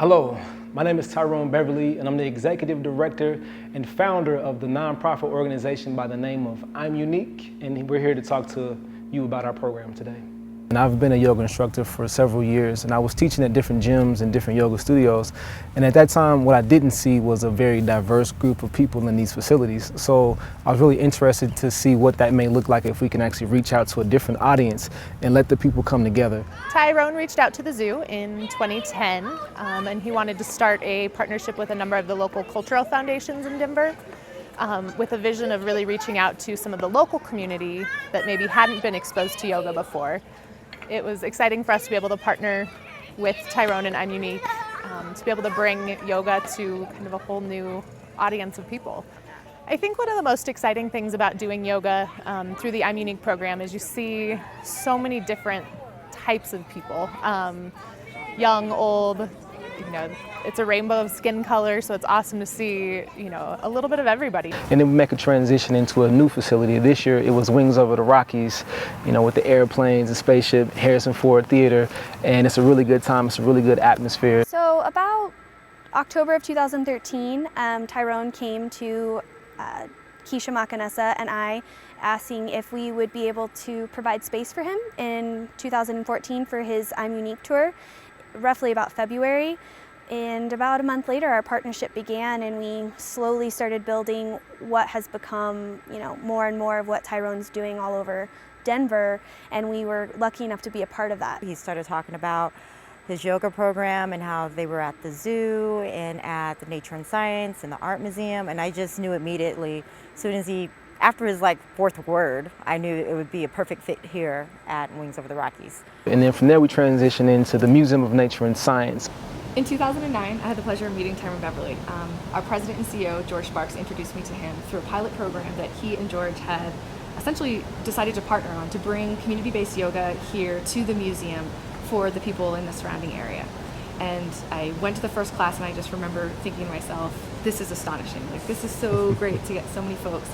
Hello, my name is Tyrone Beverly, and I'm the Executive Director and founder of the nonprofit organization by the name of Im'Unique, and we're here to talk to you about our program today. And I've been a yoga instructor for several years, and I was teaching at different gyms and different yoga studios. And at that time, what I didn't see was a very diverse group of people in these facilities. So I was really interested to see what that may look like if we can actually reach out to a different audience and let the people come together. Tyrone reached out to the zoo in 2010, and he wanted to start a partnership with a number of the local cultural foundations in Denver, with a vision of really reaching out to some of the local community that maybe hadn't been exposed to yoga before. It was exciting for us to be able to partner with Tyrone and Im'Unique, to be able to bring yoga to kind of a whole new audience of people. I think one of the most exciting things about doing yoga through the Im'Unique program is you see so many different types of people, young, old, it's a rainbow of skin color, so it's awesome to see, a little bit of everybody. And then we make a transition into a new facility. This year it was Wings Over the Rockies, with the airplanes, the spaceship, Harrison Ford Theater, and it's a really good time, it's a really good atmosphere. So about October of 2013, Tyrone came to Keisha Makanessa and I, asking if we would be able to provide space for him in 2014 for his Im'Unique tour, roughly about February. And about a month later, our partnership began, and we slowly started building what has become, more and more of what Tyrone's doing all over Denver, and we were lucky enough to be a part of that. He started talking about his yoga program and how they were at the zoo and at the Nature and Science and the Art Museum, and I just knew immediately, as soon as after his fourth word, I knew it would be a perfect fit here at Wings Over the Rockies. And then from there we transitioned into the Museum of Nature and Science. In 2009, I had the pleasure of meeting Tyrone Beverly. Our president and CEO, George Sparks, introduced me to him through a pilot program that he and George had essentially decided to partner on to bring community-based yoga here to the museum for the people in the surrounding area. And I went to the first class, and I just remember thinking to myself, this is astonishing. This is so great to get so many folks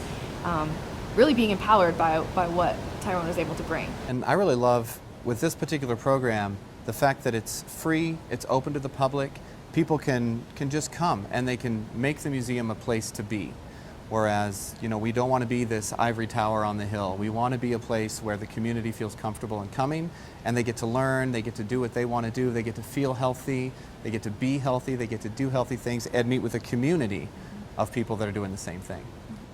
really being empowered by what Tyrone was able to bring. And I really love, with this particular program, the fact that it's free, it's open to the public, people can just come and they can make the museum a place to be. Whereas, we don't want to be this ivory tower on the hill. We want to be a place where the community feels comfortable in coming, and they get to learn, they get to do what they want to do, they get to feel healthy, they get to be healthy, they get to do healthy things, and meet with a community of people that are doing the same thing.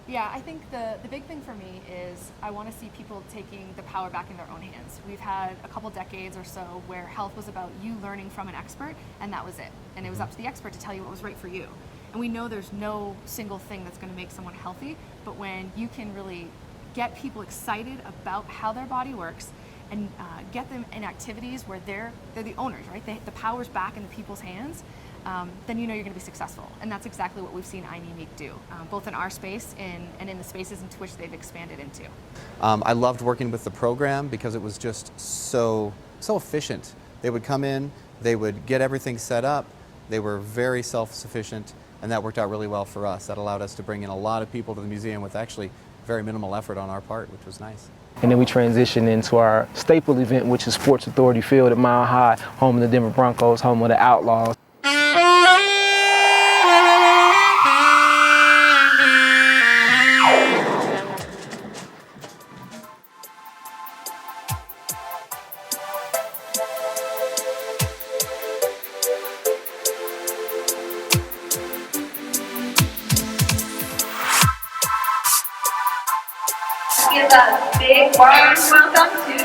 Yeah, I think the big thing for me is I want to see people taking the power back in their own hands. We've had a couple decades or so where health was about you learning from an expert, and that was it. And it was up to the expert to tell you what was right for you. And we know there's no single thing that's going to make someone healthy, but when you can really get people excited about how their body works and get them in activities where they're the owners, right? The power's back in the people's hands, then you're going to be successful. And that's exactly what we've seen Im'Unique do, both in our space and in the spaces into which they've expanded into. I loved working with the program because it was just so efficient. They would come in, they would get everything set up, they were very self-sufficient, and that worked out really well for us. That allowed us to bring in a lot of people to the museum with actually very minimal effort on our part, which was nice. And then we transitioned into our staple event, which is Sports Authority Field at Mile High, home of the Denver Broncos, home of the Outlaws. Give a big warm welcome to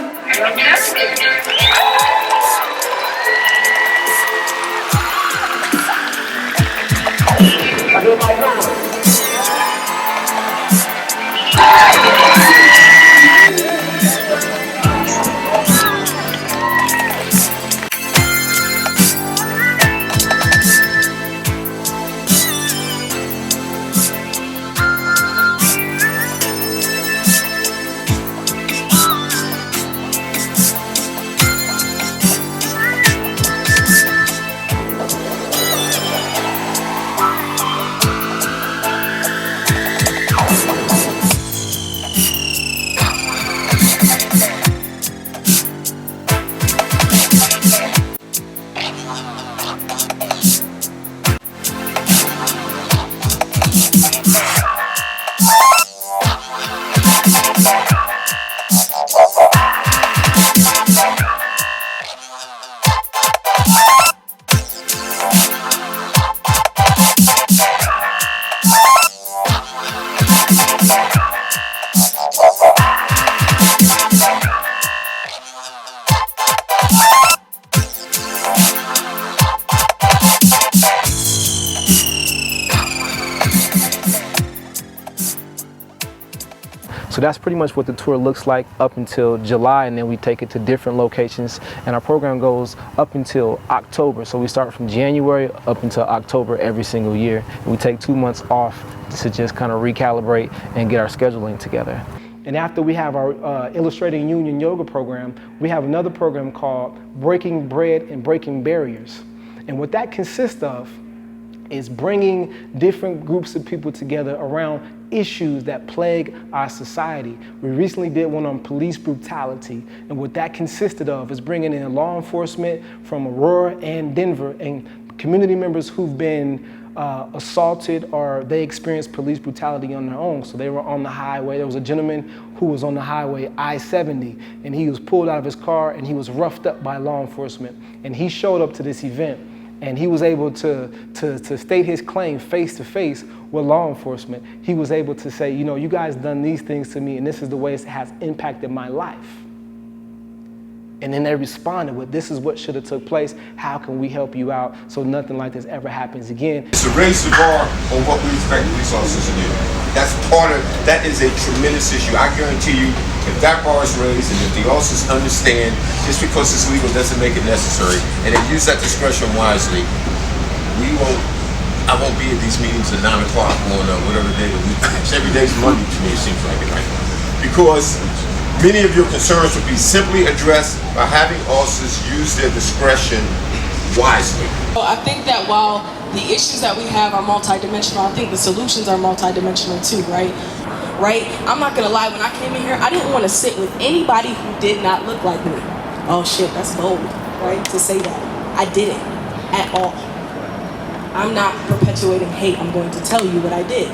So that's pretty much what the tour looks like up until July, and then we take it to different locations. And our program goes up until October. So we start from January up until October every single year. And we take 2 months off to just kind of recalibrate and get our scheduling together. And after we have our Illustrating Union Yoga program, we have another program called Breaking Bread and Breaking Barriers. And what that consists of is bringing different groups of people together around issues that plague our society. We recently did one on police brutality, and what that consisted of is bringing in law enforcement from Aurora and Denver and community members who've been assaulted or they experienced police brutality on their own. So they were on the highway. There was a gentleman who was on the highway I-70, and he was pulled out of his car and he was roughed up by law enforcement. And he showed up to this event, and he was able to state his claim face to face with law enforcement. He was able to say, you know, you guys done these things to me, and this is the way it has impacted my life. And then they responded with, this is what should have took place. How can we help you out so nothing like this ever happens again? To raise the bar on what we expect police officers to do. That is a tremendous issue. I guarantee you, if that bar is raised and if the officers understand just because it's legal doesn't make it necessary, and they use that discretion wisely, I won't be at these meetings at 9 o'clock on whatever day of the week. Every day's Monday to me, it seems like it right now. Because many of your concerns will be simply addressed by having officers use their discretion wisely. Well, I think that while the issues that we have are multidimensional, I think the solutions are multidimensional too, right? I'm not gonna lie, when I came in here, I didn't want to sit with anybody who did not look like me. Oh shit, that's bold, right? To say that. I didn't at all. I'm not perpetuating hate. I'm going to tell you what I did.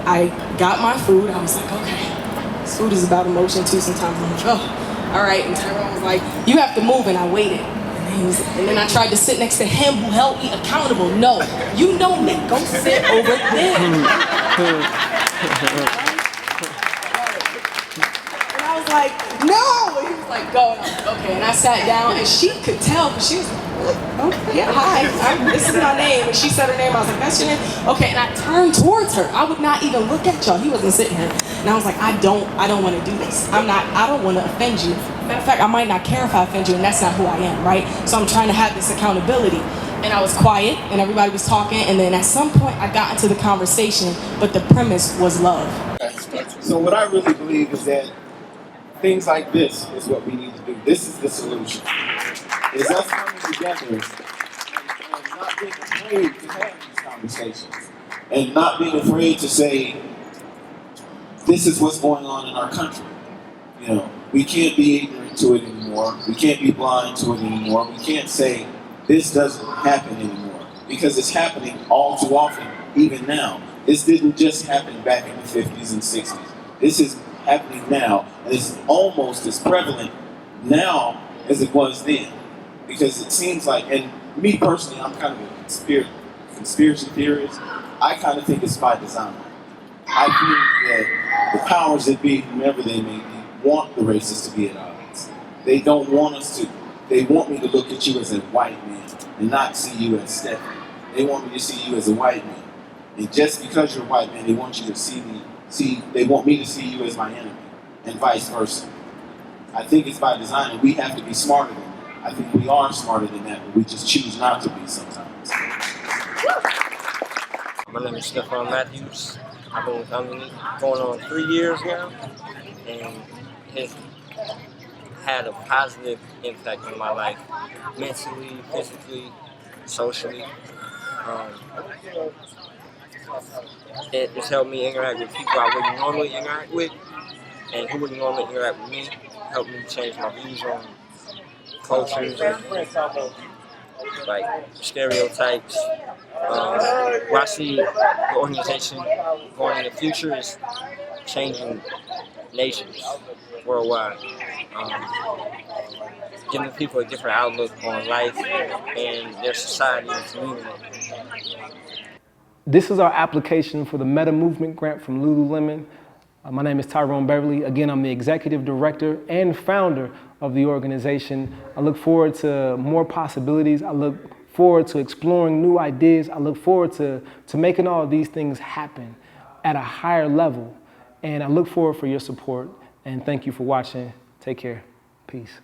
I got my food. I was like, okay. This food is about emotion too. Sometimes I'm like, oh, all right. And Tyrone was like, you have to move, and I waited. And then I tried to sit next to him who held me accountable. No, you know me. Go sit over there. And I was like, no. And he was like, go. And I was like, okay. And I sat down, and she could tell, but she was like, oh, yeah, hi, this is my name. And she said her name. I was like, that's your name? Okay, and I turned towards her. I would not even look at y'all. He wasn't sitting here. And I was like, I don't want to do this. I don't want to offend you. Matter of fact, I might not care if I offend you, and that's not who I am, right? So I'm trying to have this accountability. And I was quiet, and everybody was talking, and then at some point I got into the conversation, but the premise was love. So what I really believe is that things like this is what we need to do. This is the solution. Is us coming together and not being afraid to have these conversations. And not being afraid to say, this is what's going on in our country. You know, we can't be ignorant to it anymore. We can't be blind to it anymore. We can't say, this doesn't happen anymore. Because it's happening all too often, even now. This didn't just happen back in the 50s and 60s. This is happening now, and it's almost as prevalent now as it was then. Because it seems like, and me personally, I'm kind of a conspiracy theorist. I kind of think it's by design. I think that the powers that be, whomever they may be, want the races to be at odds. They don't want us to, they want me to look at you as a white man and not see you as Stephanie. They want me to see you as a white man. And just because you're a white man, they want you to they want me to see you as my enemy, and vice versa. I think it's by design, and we have to be smarter than that. I think we are smarter than that, but we just choose not to be sometimes. My name is Stephon Matthews. I've been with Im'Unique going on 3 years now, and it's had a positive impact on my life, mentally, physically, socially. It's helped me interact with people I wouldn't normally interact with, and who wouldn't normally interact with me. Helped me change my views on cultures and like stereotypes. What I see the organization going in the future is changing nations worldwide, giving people a different outlook on life and their society and community. This is our application for the Metta Movement grant from Lululemon. My name is Tyrone Beverly. Again, I'm the executive director and founder of the organization. I look forward to more possibilities. I look forward to exploring new ideas. I look forward to making all of these things happen at a higher level. And I look forward for your support. And thank you for watching. Take care. Peace.